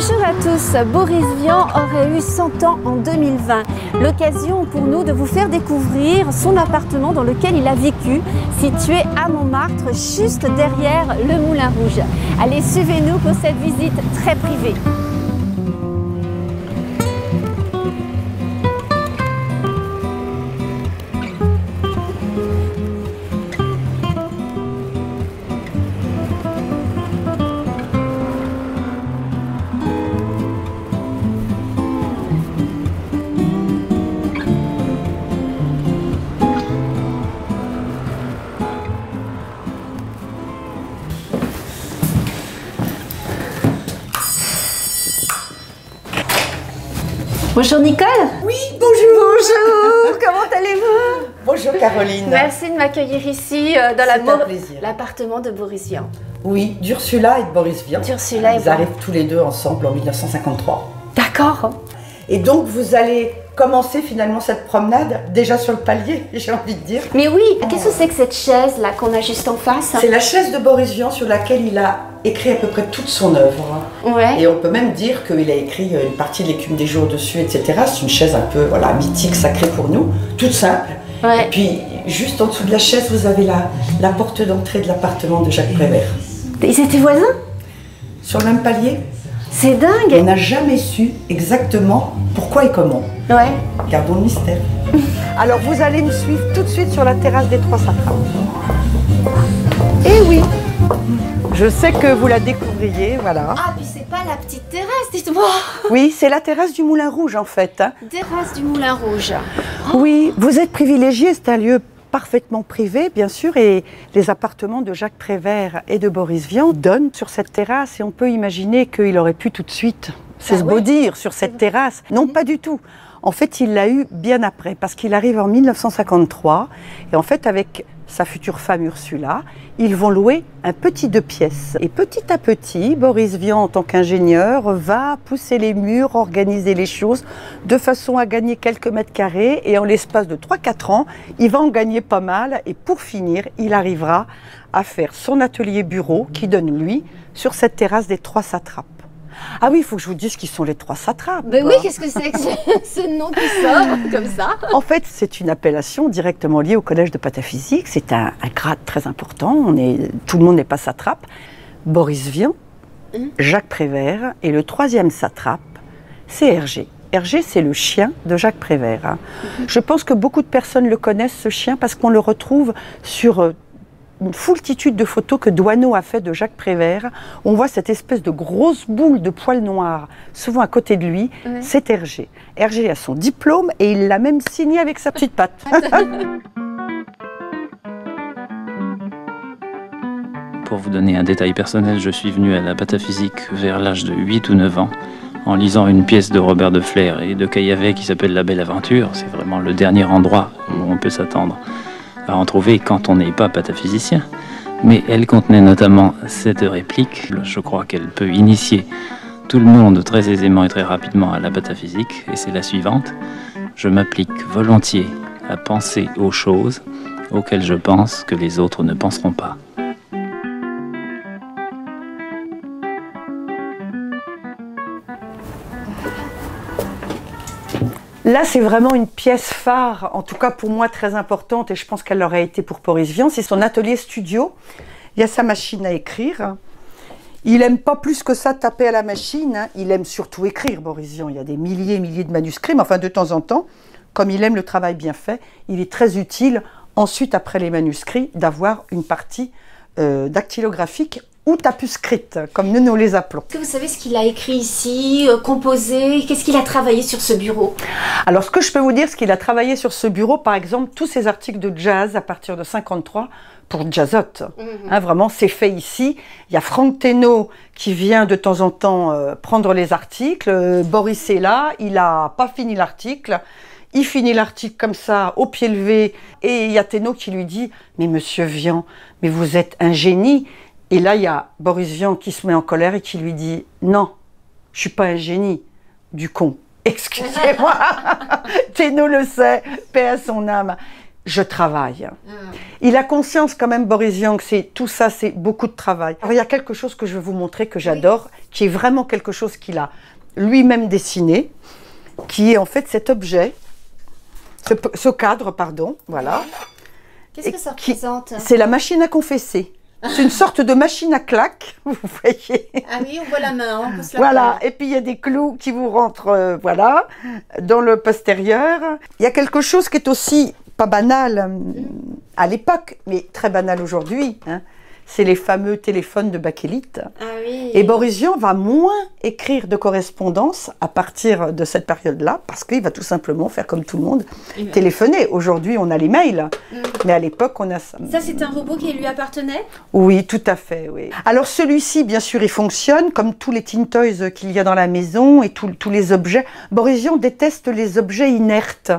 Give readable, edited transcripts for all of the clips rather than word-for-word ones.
Bonjour à tous, Boris Vian aurait eu 100 ans en 2020. L'occasion pour nous de vous faire découvrir son appartement dans lequel il a vécu, situé à Montmartre, juste derrière le Moulin Rouge. Allez, suivez-nous pour cette visite très privée. Bonjour Nicole. Oui, bonjour. Bonjour, comment allez-vous? Bonjour Caroline. Merci de m'accueillir ici dans l'appartement de Boris Vian. Oui, d'Ursula et de Boris Vian. D'Ursula et Ils arrivent tous les deux ensemble en 1953. D'accord. Et donc vous allez commencer finalement cette promenade déjà sur le palier, j'ai envie de dire. Mais oui, qu'est-ce que c'est que cette chaise là qu'on a juste en face? C'est la chaise de Boris Vian sur laquelle il a écrit à peu près toute son œuvre. Ouais. Et on peut même dire qu'il a écrit une partie de l'écume des jours dessus, etc. C'est une chaise un peu voilà, mythique, sacrée pour nous, toute simple. Ouais. Et puis juste en dessous de la chaise, vous avez la porte d'entrée de l'appartement de Jacques Prévert. Ils étaient voisins? Sur le même palier. C'est dingue. On n'a jamais su exactement pourquoi et comment. Ouais. Gardons le mystère. Alors vous allez me suivre tout de suite sur la terrasse des Trois Satrapes. Eh oui, je sais que vous la découvriez, voilà. Ah, puis c'est pas la petite terrasse, dites-moi. Oui, c'est la terrasse du Moulin Rouge en fait. Hein. Terrasse du Moulin Rouge. Oui, vous êtes privilégié, c'est un lieu parfaitement privé, bien sûr, et les appartements de Jacques Prévert et de Boris Vian donnent sur cette terrasse et on peut imaginer qu'il aurait pu tout de suite, c'est ce beau dire, sur cette terrasse. Non, pas du tout. En fait, il l'a eu bien après, parce qu'il arrive en 1953, et en fait, avec sa future femme Ursula, ils vont louer un petit 2 pièces. Et petit à petit, Boris Vian, en tant qu'ingénieur, va pousser les murs, organiser les choses, de façon à gagner quelques mètres carrés, et en l'espace de 3-4 ans, il va en gagner pas mal, et pour finir, il arrivera à faire son atelier bureau, qui donne, lui, sur cette terrasse des Trois Satrapes. Ah oui, il faut que je vous dise qui sont les Trois Satrapes. Ben oui, qu'est-ce que c'est que ce nom qui sort comme ça? En fait, c'est une appellation directement liée au collège de pataphysique. C'est un grade très important. Tout le monde n'est pas satrape. Boris Vian, Jacques Prévert et le troisième satrape, c'est Hergé. Hergé, c'est le chien de Jacques Prévert. Je pense que beaucoup de personnes le connaissent, ce chien, parce qu'on le retrouve sur une foultitude de photos que Doisneau a fait de Jacques Prévert. On voit cette espèce de grosse boule de poils noirs, souvent à côté de lui. C'est Hergé. Hergé a son diplôme et il l'a même signé avec sa petite patte. Pour vous donner un détail personnel, je suis venu à la pataphysique vers l'âge de 8 ou 9 ans en lisant une pièce de Robert de Flair et de Caillavet qui s'appelle La Belle Aventure. C'est vraiment le dernier endroit où on peut s'attendre à en trouver quand on n'est pas pataphysicien. Mais elle contenait notamment cette réplique. Je crois qu'elle peut initier tout le monde très aisément et très rapidement à la pataphysique, et c'est la suivante. Je m'applique volontiers à penser aux choses auxquelles je pense que les autres ne penseront pas. Là, c'est vraiment une pièce phare, en tout cas pour moi très importante, et je pense qu'elle l'aurait été pour Boris Vian. C'est son atelier studio. Il y a sa machine à écrire. Il aime pas plus que ça taper à la machine. Hein. Il aime surtout écrire, Boris Vian. Il y a des milliers et milliers de manuscrits, mais enfin de temps en temps, comme il aime le travail bien fait, il est très utile, ensuite après les manuscrits, d'avoir une partie dactylographique ou tapuscrite, comme nous les appelons. Est-ce que vous savez ce qu'il a écrit ici, composé? Qu'est-ce qu'il a travaillé sur ce bureau? Alors, ce que je peux vous dire, c'est qu'il a travaillé sur ce bureau, par exemple, tous ses articles de jazz à partir de 53 pour Jazzot. Hein, vraiment, c'est fait ici. Il y a Franck Thénault qui vient de temps en temps prendre les articles. Boris est là, il n'a pas fini l'article. Il finit l'article comme ça, au pied levé, et il y a Thénault qui lui dit « Mais monsieur Vian, mais vous êtes un génie !» Et là, il y a Boris Vian qui se met en colère et qui lui dit « Non, je ne suis pas un génie, du con. Excusez-moi !» Thénault le sait, paix à son âme. je travaille. Il a conscience quand même, Boris Vian, que tout ça, c'est beaucoup de travail. Alors, il y a quelque chose que je vais vous montrer, que j'adore, qui est vraiment quelque chose qu'il a lui-même dessiné, qui est en fait cet objet, ce cadre, pardon, voilà. Qu'est-ce que ça représente? C'est la machine à confesser. C'est une sorte de machine à claques, vous voyez. Ah oui, on voit la main, on peut se la Voilà, et puis il y a des clous qui vous rentrent, voilà, dans le postérieur. Il y a quelque chose qui est aussi pas banal à l'époque, mais très banal aujourd'hui, hein. C'est les fameux téléphones de bakélite. Ah oui. Et Boris Vian va moins écrire de correspondance à partir de cette période-là, parce qu'il va tout simplement faire comme tout le monde, téléphoner. Aujourd'hui, on a les mails, mais à l'époque, on a ça. Ça, c'est un robot qui lui appartenait? Oui, tout à fait, oui. Alors celui-ci, bien sûr, il fonctionne comme tous les Teen Toys qu'il y a dans la maison et tous les objets. Boris Vian déteste les objets inertes.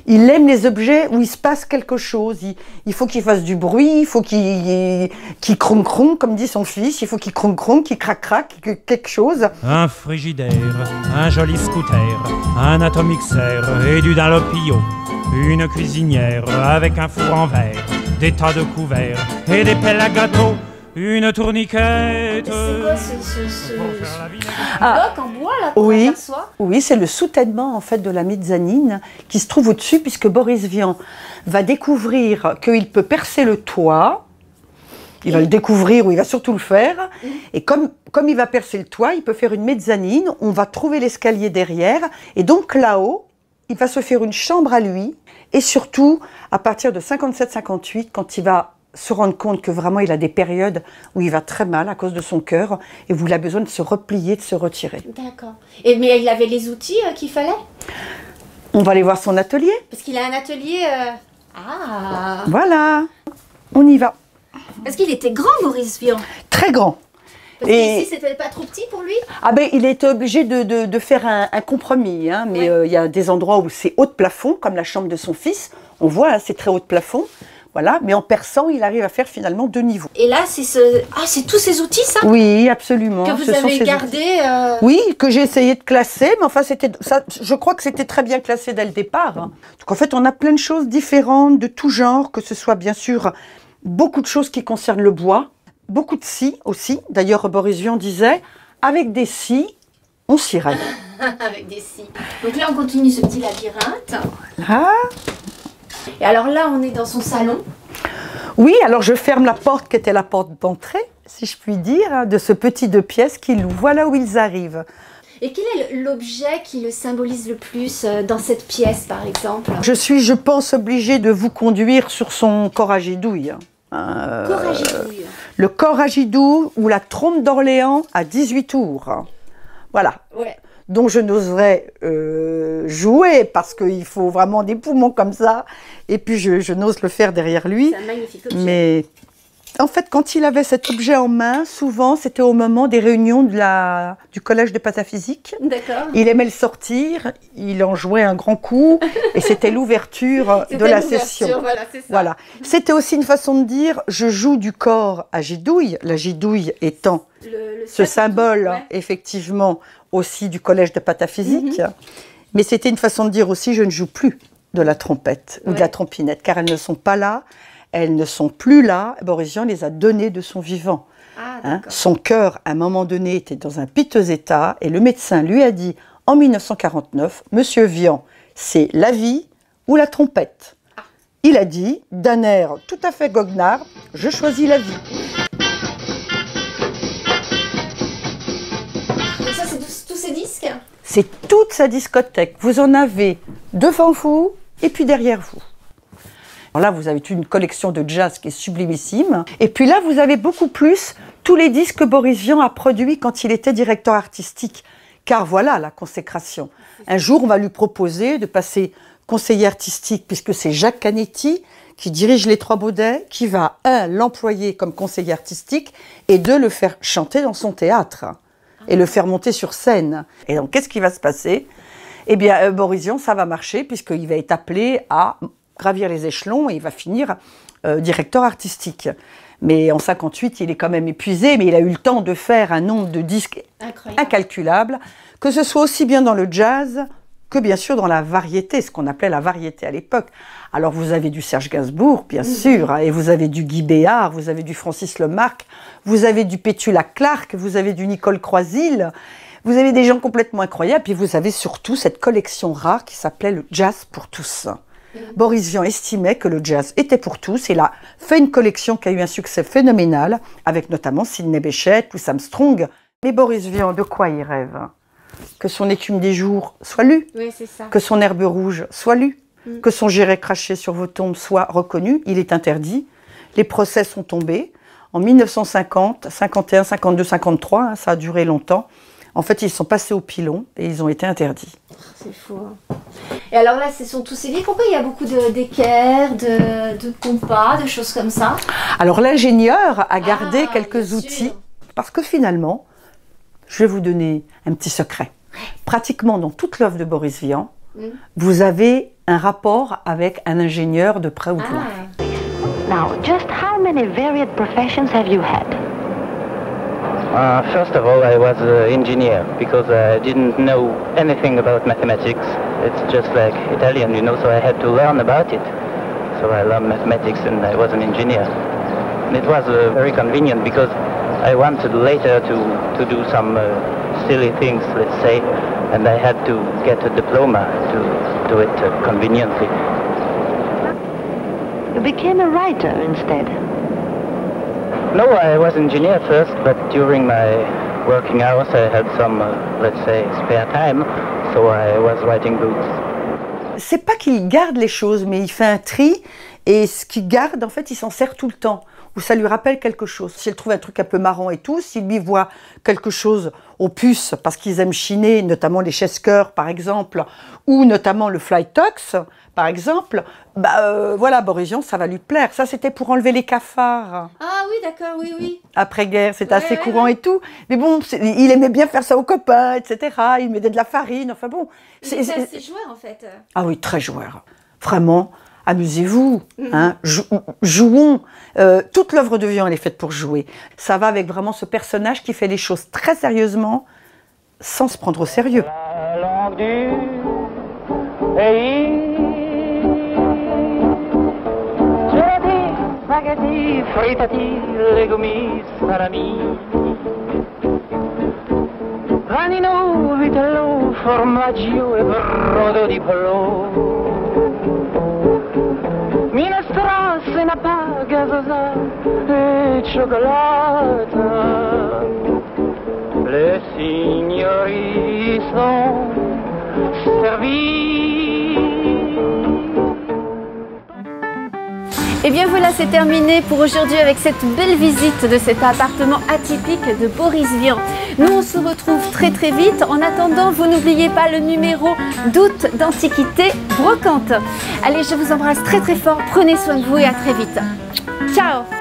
Il aime les objets où il se passe quelque chose. Il faut qu'il fasse du bruit, il faut qu'il cronc-cronc, comme dit son fils, il faut qu'il cronc-cronc, qu'il crac-crac, quelque chose. Un frigidaire, un joli scooter, un atomixer et du Dunlopio, une cuisinière avec un four en verre, des tas de couverts et des pelles à gâteau, une tourniquette. C'est quoi ce bloc en bois là qu'on Oui, aperçoit? oui, c'est le soutènement en fait de la mezzanine qui se trouve au-dessus, puisque Boris Vian va découvrir qu'il peut percer le toit. Il va le découvrir, ou il va surtout le faire. Et comme il va percer le toit, il peut faire une mezzanine. On va trouver l'escalier derrière. Et donc là-haut, il va se faire une chambre à lui. Et surtout, à partir de 57-58, quand il va se rendre compte que vraiment il a des périodes où il va très mal à cause de son cœur et où il a besoin de se replier, de se retirer. D'accord. Mais il avait les outils qu'il fallait? On va aller voir son atelier. Parce qu'il a un atelier... Ah. Voilà, on y va. Parce qu'il était grand, Boris Vian. Très grand. Parce qu'ici, c'était pas trop petit pour lui? Ah ben, il était obligé de faire un compromis, hein, mais il y a des endroits où c'est haut de plafond, comme la chambre de son fils. On voit, hein, c'est très haut de plafond. Voilà, mais en perçant, il arrive à faire finalement 2 niveaux. Et là, c'est c'est tous ces outils, ça? Oui, absolument. Que vous avez gardé Oui, que j'ai essayé de classer, mais enfin, je crois que c'était très bien classé dès le départ. Hein. Donc en fait, on a plein de choses différentes, de tout genre, que ce soit bien sûr beaucoup de choses qui concernent le bois, beaucoup de scies aussi. D'ailleurs, Boris Vian disait, avec des scies, on scirait. Avec des scies. Donc là, on continue ce petit labyrinthe. Voilà. Et alors là, on est dans son salon. Oui, alors je ferme la porte qui était la porte d'entrée, si je puis dire, hein, de ce petit 2 pièces qui loue. Voilà où ils arrivent. Et quel est l'objet qui le symbolise le plus dans cette pièce, par exemple? Je suis, je pense, obligée de vous conduire sur son corps à gidouille. Corps à gidouille. Le corps à gidouille ou la trompe d'Orléans à 18 tours. Voilà. Ouais. Dont je n'oserais jouer parce qu'il faut vraiment des poumons comme ça. Et puis je n'ose le faire derrière lui. C'est un magnifique objet. Mais en fait, quand il avait cet objet en main, souvent c'était au moment des réunions du collège de pataphysique. D'accord. Il aimait le sortir, il en jouait un grand coup et c'était l'ouverture de la session. Voilà, c'est ça. Voilà. C'était aussi une façon de dire je joue du corps à gidouille, la gidouille étant ce symbole, ouais. Effectivement, aussi du collège de pataphysique. Mais c'était une façon de dire aussi je ne joue plus de la trompette ou de la trompinette, car elles ne sont pas là, elles ne sont plus là. Boris Vian les a données de son vivant. Ah, Hein, son cœur, à un moment donné, était dans un piteux état et le médecin lui a dit en 1949, Monsieur Vian, c'est la vie ou la trompette. Il a dit, d'un air tout à fait goguenard, je choisis la vie. Et ça, c'est tous ces disques? C'est toute sa discothèque. Vous en avez devant vous et puis derrière vous. Alors là, vous avez une collection de jazz qui est sublimissime. Et puis là, vous avez beaucoup plus tous les disques que Boris Vian a produits quand il était directeur artistique. Car voilà la consécration. Un jour, on va lui proposer de passer conseiller artistique, puisque c'est Jacques Canetti qui dirige les Trois Baudets, qui va, l'employer comme conseiller artistique, et 2, le faire chanter dans son théâtre, et le faire monter sur scène. Et donc, qu'est-ce qui va se passer? Eh bien, Boris Vian, ça va marcher, puisqu'il va être appelé à gravir les échelons, et il va finir directeur artistique. Mais en 58, il est quand même épuisé, mais il a eu le temps de faire un nombre de disques incalculable, que ce soit aussi bien dans le jazz que bien sûr dans la variété, ce qu'on appelait la variété à l'époque. Alors vous avez du Serge Gainsbourg, bien sûr, et vous avez du Guy Béard, vous avez du Francis Lemarque, vous avez du Petula Clark, vous avez du Nicole Croisille, vous avez des gens complètement incroyables, puis vous avez surtout cette collection rare qui s'appelait le Jazz pour tous. Boris Vian estimait que le jazz était pour tous. Il a fait une collection qui a eu un succès phénoménal, avec notamment Sidney Bechet, Louis Armstrong. Mais Boris Vian, de quoi il rêve? Que son Écume des jours soit lue, Oui, c'est ça. que son Herbe rouge soit lue, que son J'irai cracher sur vos tombes soit reconnu. Il est interdit. Les procès sont tombés. En 1950, 51, 52, 53, hein, ça a duré longtemps. En fait, ils sont passés au pilon et ils ont été interdits. C'est fou. Hein. Et alors là, ce sont tous ces livres. Pourquoi il y a beaucoup d'équerres, de compas, de choses comme ça? Alors l'ingénieur a gardé quelques bien outils sûr. parce que finalement, je vais vous donner un petit secret. Pratiquement dans toute l'œuvre de Boris Vian, vous avez un rapport avec un ingénieur de près ou de loin. Now, just how many varied professions have you had? First of all, I was an engineer because I didn't know anything about mathematics. It's just like Italian, you know, so I had to learn about it. So I learned mathematics and I was an engineer. And it was very convenient because I wanted later to do some silly things, let's say, and I had to get a diploma to do it conveniently. You became a writer instead. No, I was engineer first, but during my working hours I had some, let's say, spare time, so I was writing books. C'est pas qu'il garde les choses, mais il fait un tri, et ce qu'il garde, en fait, il s'en sert tout le temps, où ça lui rappelle quelque chose. S'il trouve un truc un peu marrant et tout, s'il lui voit quelque chose aux puces, parce qu'ils aiment chiner, notamment les chess-cœurs, par exemple, ou notamment le fly tox, par exemple, voilà, Boris Vian, ça va lui plaire. Ça, c'était pour enlever les cafards. Ah oui, d'accord, oui, oui. Après-guerre, c'était assez courant et tout. Mais bon, il aimait bien faire ça aux copains, etc. Il mettait de la farine, enfin bon. C'est assez joueur, en fait. Ah oui, très joueur. Vraiment, amusez-vous, hein, jouons. Toute l'œuvre de Vian, elle est faite pour jouer. Ça va avec vraiment ce personnage qui fait les choses très sérieusement, sans se prendre au sérieux. La langue du pays. Gelati, spaghetti, frittati, legumi, salami. Panino, vitello, formaggio e brodo di pollo. Minestrone, nappa, gazosa e cioccolata. Les signories sont servis. Et bien voilà, c'est terminé pour aujourd'hui avec cette belle visite de cet appartement atypique de Boris Vian. Nous, on se retrouve très très vite. En attendant, vous n'oubliez pas le numéro d'août d'Antiquité Brocante. Allez, je vous embrasse très très fort. Prenez soin de vous et à très vite. Ciao!